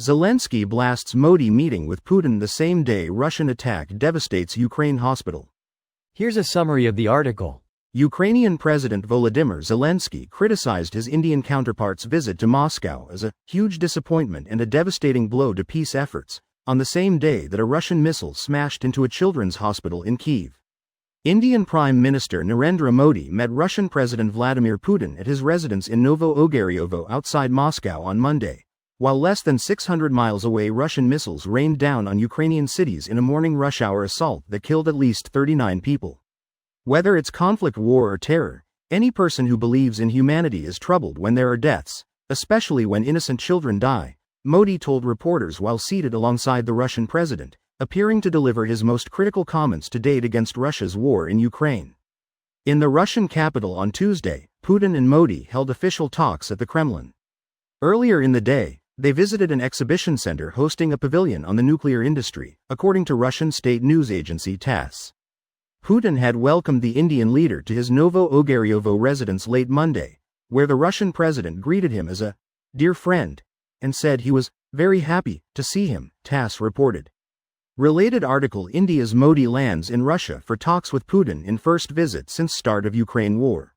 Zelensky blasts Modi meeting with Putin the same day Russian attack devastates Ukraine hospital. Here's a summary of the article. Ukrainian President Volodymyr Zelensky criticized his Indian counterpart's visit to Moscow as a huge disappointment and a devastating blow to peace efforts, on the same day that a Russian missile smashed into a children's hospital in Kyiv. Indian Prime Minister Narendra Modi met Russian President Vladimir Putin at his residence in Novo Ogaryovo outside Moscow on Monday, while less than 600 miles away Russian missiles rained down on Ukrainian cities in a morning rush hour assault that killed at least 39 people. Whether it's conflict, war or terror, any person who believes in humanity is troubled when there are deaths, especially when innocent children die, Modi told reporters while seated alongside the Russian president, appearing to deliver his most critical comments to date against Russia's war in Ukraine. In the Russian capital on Tuesday, Putin and Modi held official talks at the Kremlin. Earlier in the day, they visited an exhibition center hosting a pavilion on the nuclear industry, according to Russian state news agency TASS. Putin had welcomed the Indian leader to his Novo Ogaryovo residence late Monday, where the Russian president greeted him as a dear friend, and said he was very happy to see him, TASS reported. Related article: India's Modi lands in Russia for talks with Putin in first visit since start of Ukraine war.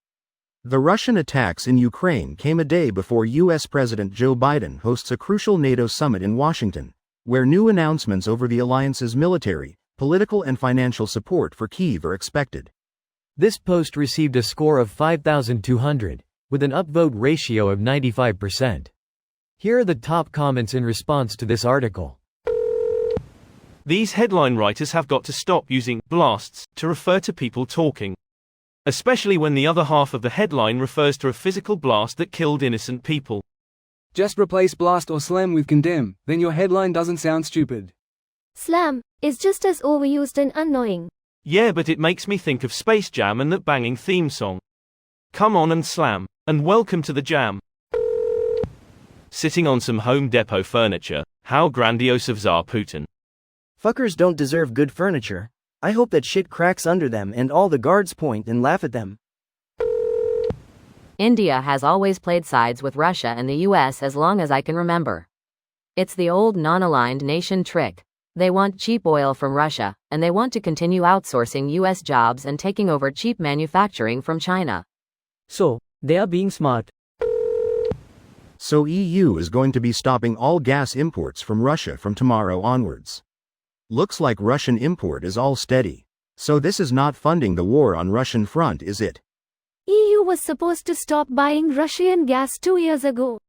The Russian attacks in Ukraine came a day before U.S. President Joe Biden hosts a crucial NATO summit in Washington, where new announcements over the alliance's military, political and financial support for Kyiv are expected. This post received a score of 5,200, with an upvote ratio of 95%. Here are the top comments in response to this article. These headline writers have got to stop using blasts to refer to people talking. Especially when the other half of the headline refers to a physical blast that killed innocent people. Just replace blast or slam with condemn, then your headline doesn't sound stupid. Slam is just as overused and annoying. Yeah, but it makes me think of Space Jam and that banging theme song. Come on and slam, and welcome to the jam. Sitting on some Home Depot furniture, how grandiose of Tsar Putin. Fuckers don't deserve good furniture. I hope that shit cracks under them and all the guards point and laugh at them. India has always played sides with Russia and the US as long as I can remember. It's the old non-aligned nation trick. They want cheap oil from Russia, and they want to continue outsourcing US jobs and taking over cheap manufacturing from China. So, they are being smart. So EU is going to be stopping all gas imports from Russia from tomorrow onwards. Looks like Russian import is all steady. So this is not funding the war on Russian front, is it? EU was supposed to stop buying Russian gas 2 years ago.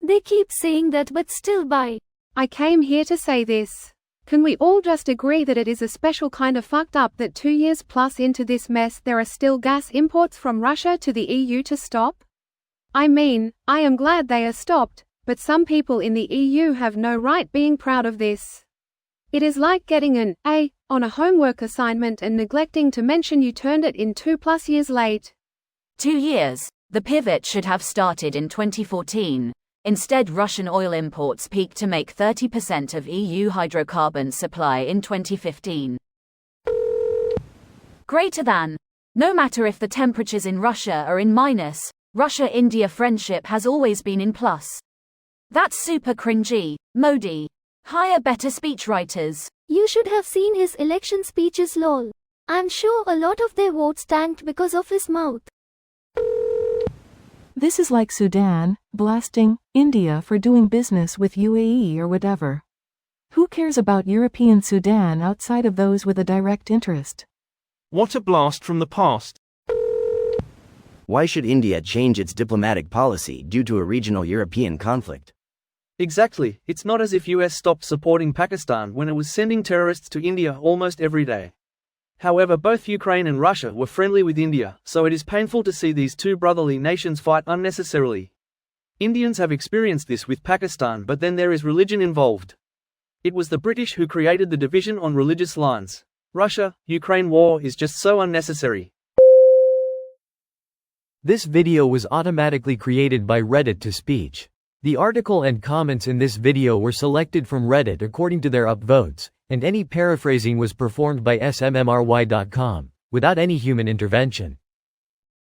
They keep saying that but still buy. I came here to say this. Can we all just agree that it is a special kind of fucked up that 2 years plus into this mess there are still gas imports from Russia to the EU to stop? I mean, I am glad they are stopped, but some people in the EU have no right being proud of this. It is like getting an A on a homework assignment and neglecting to mention you turned it in 2+ years late. 2 years. The pivot should have started in 2014. Instead, Russian oil imports peaked to make 30% of EU hydrocarbon supply in 2015. Greater than. No matter if the temperatures in Russia are in minus, Russia-India friendship has always been in plus. That's super cringy, Modi. Hire better speechwriters. You should have seen his election speeches, lol. I'm sure a lot of their votes tanked because of his mouth. This is like Sudan blasting India for doing business with UAE or whatever. Who cares about European Sudan outside of those with a direct interest? What a blast from the past. Why should India change its diplomatic policy due to a regional European conflict? Exactly, it's not as if US stopped supporting Pakistan when it was sending terrorists to India almost every day. However, both Ukraine and Russia were friendly with India, so it is painful to see these two brotherly nations fight unnecessarily. Indians have experienced this with Pakistan, but then there is religion involved. It was the British who created the division on religious lines. Russia-Ukraine war is just so unnecessary. This video was automatically created by Reddit to speech. The article and comments in this video were selected from Reddit according to their upvotes, and any paraphrasing was performed by smmry.com, without any human intervention.